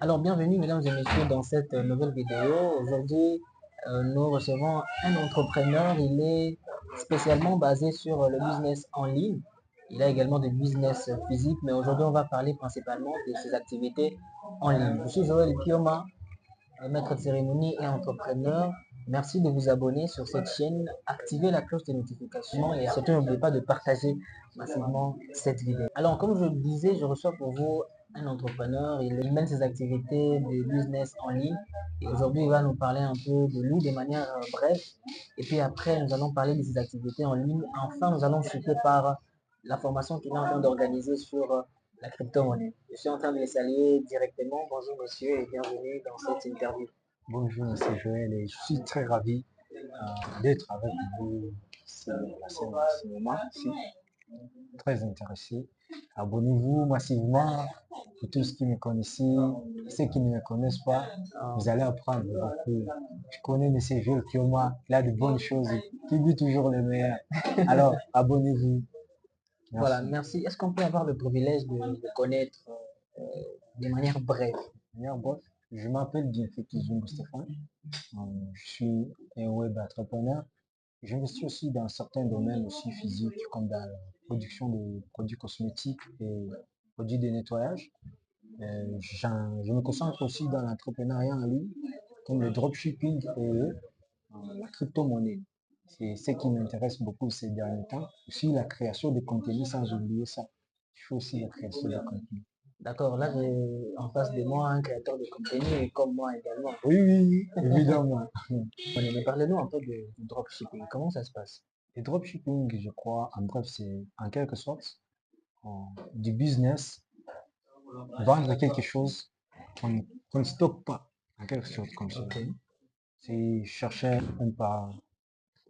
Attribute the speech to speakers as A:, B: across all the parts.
A: Alors, bienvenue mesdames et messieurs dans cette nouvelle vidéo. Aujourd'hui, nous recevons un entrepreneur. Il est spécialement basé sur le business en ligne. Il a également des business physiques, mais aujourd'hui, on va parler principalement de ses activités en ligne. Je suis Joël Kioma, maître de cérémonie et entrepreneur. Merci de vous abonner sur cette chaîne, activez la cloche de notification et surtout n'oubliez pas de partager massivement cette vidéo. Alors, comme je le disais, je reçois pour vous un entrepreneur, il mène ses activités de business en ligne et aujourd'hui il va nous parler un peu de lui de manière brève et puis après nous allons parler de ses activités en ligne. Enfin, nous allons chuter par la formation qu'il est en train d'organiser sur la crypto-monnaie. Je suis en train de les saluer directement. Bonjour monsieur et bienvenue dans cette interview.
B: Bonjour, Monsieur Joël, et je suis très ravi d'être avec vous sur la scène en ce moment. Je suis très intéressé. Abonnez-vous massivement pour tous ceux qui me connaissent. Ceux qui ne me connaissent pas, vous allez apprendre beaucoup. Je connais Monsieur Joël Kioma, il a de bonnes choses, qui dit toujours le meilleur. Alors, abonnez-vous.
A: Voilà,
B: Merci.
A: merci. Est-ce qu'on peut avoir le privilège de connaître de manière brève?
B: Bien, bon, je m'appelle Bienfait Zungu Stéphane. Je suis un web entrepreneur. J'investis aussi dans certains domaines aussi physiques, comme dans la production de produits cosmétiques et produits de nettoyage. Je me concentre aussi dans l'entrepreneuriat en ligne, comme le dropshipping et la crypto-monnaie. C'est ce qui m'intéresse beaucoup ces derniers temps. Aussi la création de contenu, sans oublier ça. Je fais aussi la création de contenu.
A: D'accord, là j'ai en face de moi un créateur de contenu et comme moi également.
B: Oui, oui, oui, évidemment.
A: Mais parlez-nous un peu du dropshipping. Comment ça se passe?
B: Le dropshipping, je crois, en bref, c'est en quelque sorte du business, vendre quelque chose qu'on ne stocke pas, en quelque sorte comme ça.
A: Ok.
B: C'est chercher un pas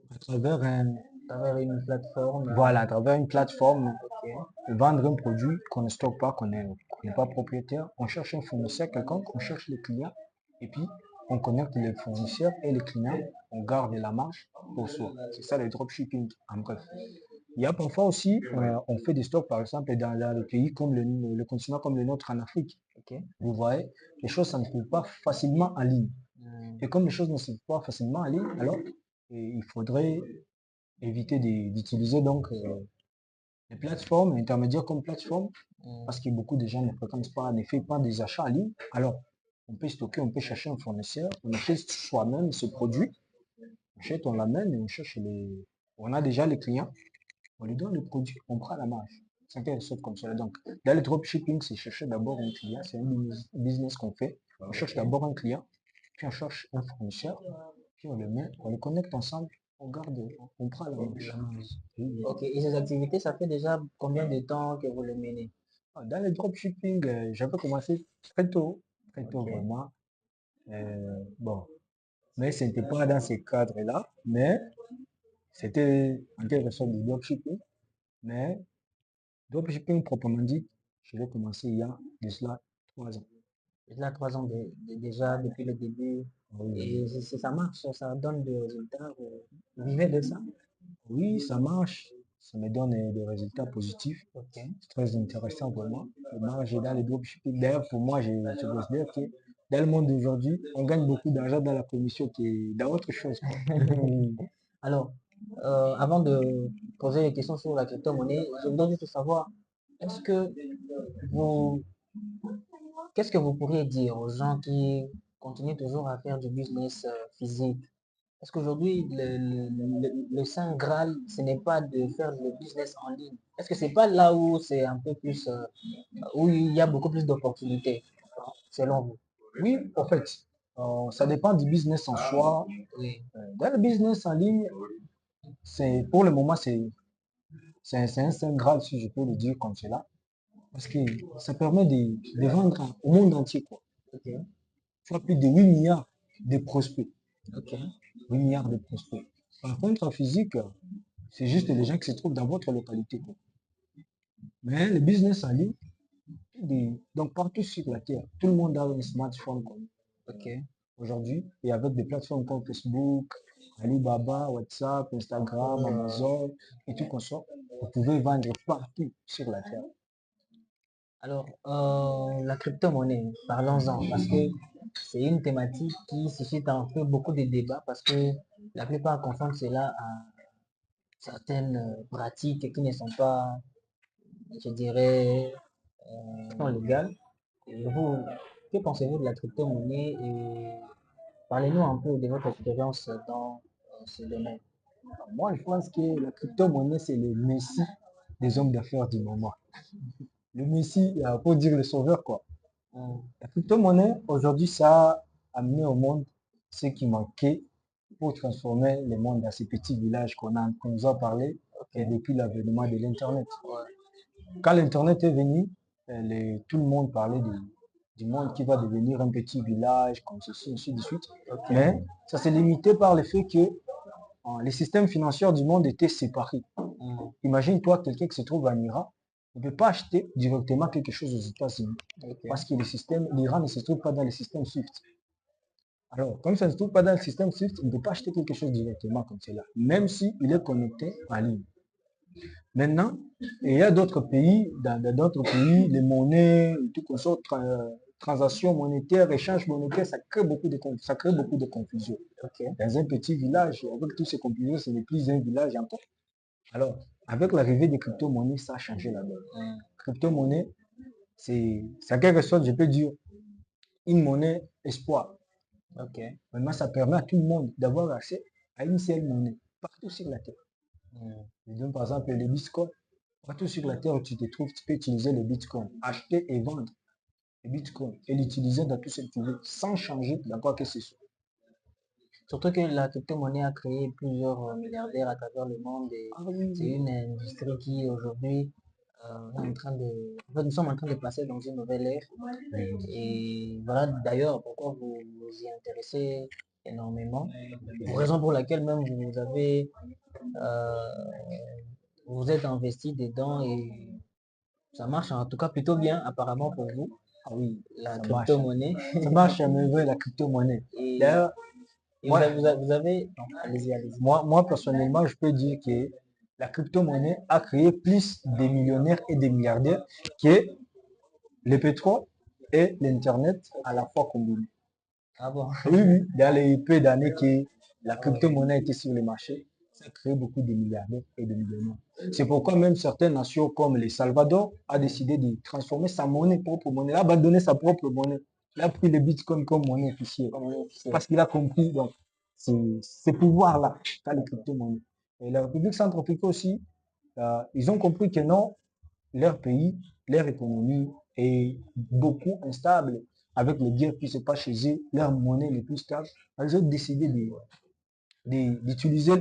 B: à travers un,
A: À travers une plateforme.
B: voilà, à travers une plateforme,
A: Ok.
B: vendre un produit qu'on ne stocke pas, qu'on n'est pas propriétaire. On cherche un fournisseur quelconque, on cherche les clients, et puis on connecte les fournisseurs et les clients, on garde la marge pour soi. C'est ça le dropshipping, en bref. Il y a parfois aussi, on fait des stocks, par exemple, dans les pays comme le continent comme le nôtre en Afrique.
A: Ok.
B: Vous voyez, les choses, ça ne se fait pas facilement en ligne. Et comme les choses ne se font pas facilement en ligne, alors il faudrait éviter d'utiliser donc les plateformes, intermédiaires comme plateforme, parce que beaucoup de gens ne fréquentent pas, ne font pas des achats en ligne. Alors, on peut stocker, on peut chercher un fournisseur, on achète soi-même ce produit, on achète, on l'amène et on cherche on a déjà les clients, on lui donne le produit, on prend la marge. C'est quelque chose comme cela. Donc, dans le dropshipping, c'est chercher d'abord un client, c'est un business qu'on fait. On cherche d'abord un client, puis on cherche un fournisseur, puis on le met, on le connecte ensemble, on garde, on prend la marge. Oui, oui.
A: Ok. Et ces activités, ça fait déjà combien de temps que vous le menez?
B: Dans le dropshipping, j'avais commencé très tôt
A: Ok.
B: vraiment. Bon, mais ce n'était pas dans ces cadres-là, mais c'était en quelque sorte du dropshipping. Mais dropshipping proprement dit, je l'ai commencé il y a de cela 3 ans.
A: Et là, 3 ans déjà depuis le début.
B: Oui,
A: Et
B: oui.
A: si ça marche, ça donne des résultats. Vous vivez de ça?
B: Oui, ça marche, ça me donne des résultats positifs.
A: Ok.
B: C'est très intéressant pour moi. Le marge dans le dropshipping. D'ailleurs, pour moi, je considère que dans le monde d'aujourd'hui, on gagne beaucoup d'argent dans la commission qui est dans autre chose, quoi.
A: Alors, avant de poser les questions sur la crypto-monnaie, je voudrais juste savoir, est-ce que vous, qu'est-ce que vous pourriez dire aux gens qui continuent toujours à faire du business physique? Parce qu'aujourd'hui, le Saint Graal, ce n'est pas de faire le business en ligne. Est-ce que c'est pas là où c'est un peu plus, où il y a beaucoup plus d'opportunités, selon vous?
B: Oui, en fait, ça dépend du business en soi.
A: Oui.
B: Dans le business en ligne, pour le moment, c'est un saint graal, si je peux le dire comme cela, parce que ça permet de vendre au monde entier, quoi.
A: Ok.
B: Tu as plus de 8 milliards de prospects.
A: Ok.
B: 8 milliards de prospects. Par contre, en physique, c'est juste les gens qui se trouvent dans votre localité, quoi. Mais le business en ligne, donc partout sur la Terre, tout le monde a un smartphone, quoi,
A: Ok.
B: aujourd'hui, et avec des plateformes comme Facebook, Alibaba, WhatsApp, Instagram, Amazon et tout consort, vous pouvez vendre partout sur la Terre.
A: Alors, la crypto-monnaie, parlons-en, parce que c'est une thématique qui suscite un peu beaucoup de débats, parce que la plupart confondent cela à certaines pratiques qui ne sont pas, je dirais, non légales. Et vous, que pensez-vous de la crypto-monnaie et parlez-nous un peu de votre expérience dans ce domaine.
B: Moi, je pense que la crypto-monnaie, c'est le messie des hommes d'affaires du moment. Le messie, pour dire le sauveur, quoi.
A: Hum,
B: La crypto-monnaie, aujourd'hui, ça a amené au monde ce qui manquait pour transformer le monde dans ces petits villages qu'on nous a parlé
A: ok,
B: depuis l'avènement de l'Internet.
A: ouais,
B: Quand l'Internet est venu, tout le monde parlait du monde qui va devenir un petit village, comme ceci, ainsi de suite.
A: ok,
B: Mais ça s'est limité par le fait que les systèmes financiers du monde étaient séparés.
A: hum,
B: Imagine-toi quelqu'un qui se trouve en Iran, ne peut pas acheter directement quelque chose aux États-Unis parce
A: ok,
B: que l'Iran ne se trouve pas dans le système SWIFT. Alors, comme ça ne se trouve pas dans le système SWIFT, il ne peut pas acheter quelque chose directement comme cela, même s'il est connecté en ligne. Maintenant, il y a d'autres pays, dans d'autres pays, les monnaies, tout comme ça, transactions monétaires, échanges monétaires, ça crée beaucoup de confusion.
A: ok,
B: Dans un petit village, avec toutes ces confusions, ce n'est plus un village encore. Alors, avec l'arrivée des crypto-monnaies, ça a changé la donne.
A: hum,
B: Crypto-monnaie, c'est en quelque sorte, je peux dire, une monnaie espoir.
A: ok,
B: Maintenant, ça permet à tout le monde d'avoir accès à une seule monnaie, partout sur la Terre.
A: hum.
B: Je donne par exemple le Bitcoin. Partout sur la Terre où tu te trouves, tu peux utiliser le Bitcoin, acheter et vendre le Bitcoin et l'utiliser dans tout ce que tu veux, sans changer dans quoi que ce soit.
A: Surtout que la crypto-monnaie a créé plusieurs milliardaires à travers le monde et
B: Ah oui,
A: c'est
B: oui,
A: une industrie qui aujourd'hui est en train en fait, nous sommes en train de passer dans une nouvelle ère.
B: oui.
A: Et voilà d'ailleurs pourquoi vous vous y intéressez énormément. Pour raison pour laquelle même vous avez vous êtes investi dedans et ça marche en tout cas plutôt bien apparemment pour vous,
B: Ah oui,
A: la
B: ça marche.
A: crypto-monnaie.
B: Ça marche à merveille la crypto-monnaie.
A: Et,
B: D'ailleurs,
A: et
B: moi,
A: vous avez non, allez-y, allez-y.
B: moi, personnellement, je peux dire que la crypto-monnaie a créé plus de millionnaires et de milliardaires que le pétrole et l'Internet à la fois combinés.
A: Ah bon?
B: Oui, oui, dans les peu d'années que la
A: Ah ouais.
B: crypto-monnaie était sur le marché, ça a créé beaucoup de milliardaires et de millionnaires. C'est pourquoi même certaines nations comme le Salvador a décidé de transformer sa monnaie, propre monnaie, il a abandonné sa propre monnaie. Il a pris le Bitcoin comme monnaie officielle.
A: Comme on dit,
B: Parce qu'il a compris donc, ces pouvoirs-là, dans les crypto-monnaies. Et la République centrafricaine aussi, ils ont compris que non, leur pays, leur économie est beaucoup instable. Avec les guerres qui se passent chez eux, leur monnaie n'est plus stable. Ils ont décidé d'utiliser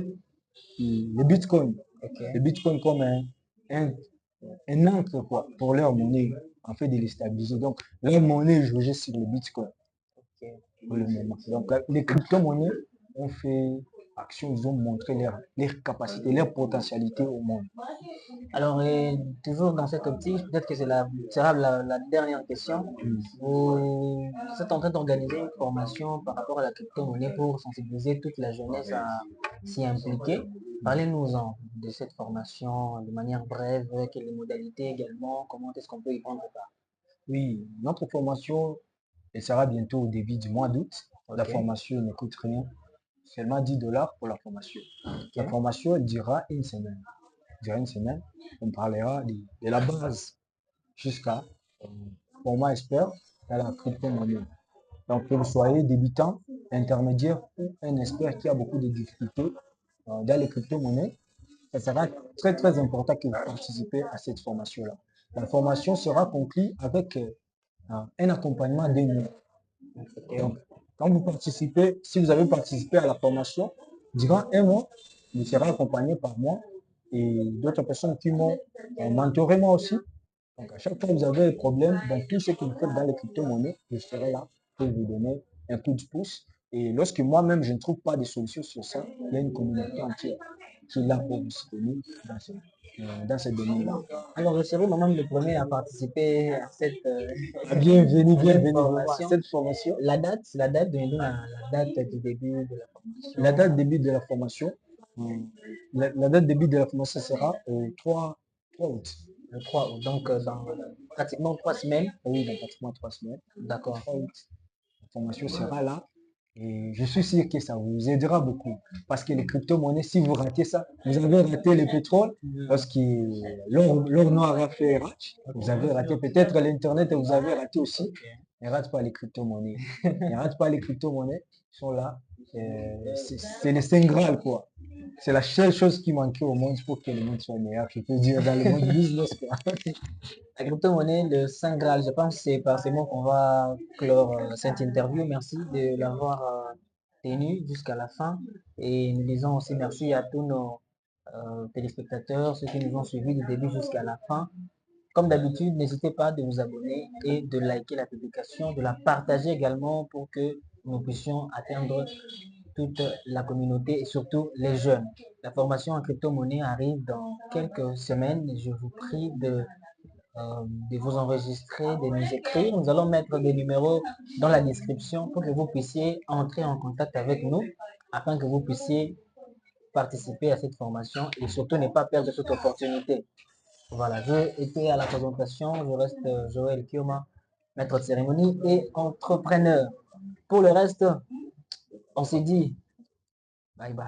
B: le Bitcoin.
A: ok,
B: Le Bitcoin comme un, un encre quoi, pour leur monnaie, en fait de les stabiliser. Donc, leur monnaie est jugée sur le Bitcoin
A: ok.
B: pour le moment. Donc, les crypto-monnaies ont fait action, ils ont montré leur capacité, leur potentialité au monde.
A: Alors, toujours dans cette optique, peut-être que sera la dernière question. Vous êtes en train d'organiser une formation par rapport à la crypto-monnaie pour sensibiliser toute la jeunesse à s'y impliquer. Parlez-nous-en de cette formation de manière brève, quelles les modalités également, comment est-ce qu'on peut y prendre part.
B: Oui, notre formation elle sera bientôt au début du mois d'août. La
A: Ok,
B: formation ne coûte rien, seulement 10 dollars pour la formation. La
A: ok,
B: formation elle durera une semaine. Durant une semaine, on parlera de la base jusqu'à format expert dans la crypto-monnaie. Donc, que vous soyez débutant, intermédiaire ou un expert qui a beaucoup de difficultés dans les crypto-monnaies, ça sera très, très important que vous participez à cette formation-là. La formation sera conclue avec un accompagnement d'un mois.
A: ok.
B: Donc, quand vous participez, si vous avez participé à la formation, durant un mois, vous serez accompagné par moi et d'autres personnes qui m'ont mentoré moi aussi. Donc, à chaque fois que vous avez un problème dans tout ce que vous faites dans les crypto-monnaies, je serai là pour vous donner un coup de pouce. Et lorsque moi-même, je ne trouve pas de solution sur ça, il y a une communauté entière qui est là pour vous soutenir dans ce domaine-là.
A: Alors, je serai moi-même le premier à participer à cette,
B: Ah, bienvenue,
A: à cette
B: bienvenue vraiment à
A: formation.
B: cette formation.
A: La date, donnez-nous la date du début de la
B: La
A: formation.
B: date début de la formation, la date début de la formation sera au 3 août.
A: Le 3 août, donc dans, voilà. pratiquement 3 semaines.
B: Oui, dans pratiquement 3 semaines.
A: D'accord.
B: La formation sera là. Et je suis sûr que ça vous aidera beaucoup. Parce que les crypto-monnaies, si vous ratez ça, vous avez raté le pétrole, lorsque l'or noir a fait rage, vous avez raté peut-être l'Internet et vous avez raté aussi. Ne rate pas les crypto-monnaies. Ne rate pas les crypto-monnaies. Ils sont là. C'est le Saint Graal, quoi. C'est la seule chose qui manquait au monde pour que le monde soit meilleur, je peux dire, dans le monde business, quoi.
A: La crypto-monnaie, le Saint Graal, je pense que c'est par ces mots qu'on va clore cette interview. Merci de l'avoir tenue jusqu'à la fin. Et nous disons aussi merci à tous nos téléspectateurs, ceux qui nous ont suivis du début jusqu'à la fin. Comme d'habitude, n'hésitez pas de vous abonner et de liker la publication, de la partager également pour que nous puissions atteindre toute la communauté et surtout les jeunes. La formation en crypto-monnaie arrive dans quelques semaines. Je vous prie de vous enregistrer, de nous écrire. Nous allons mettre des numéros dans la description pour que vous puissiez entrer en contact avec nous afin que vous puissiez participer à cette formation et surtout ne pas perdre cette opportunité. Voilà, je étais à la présentation, je reste Joël Kioma, maître de cérémonie et entrepreneur. Pour le reste, on s'est dit bye bye.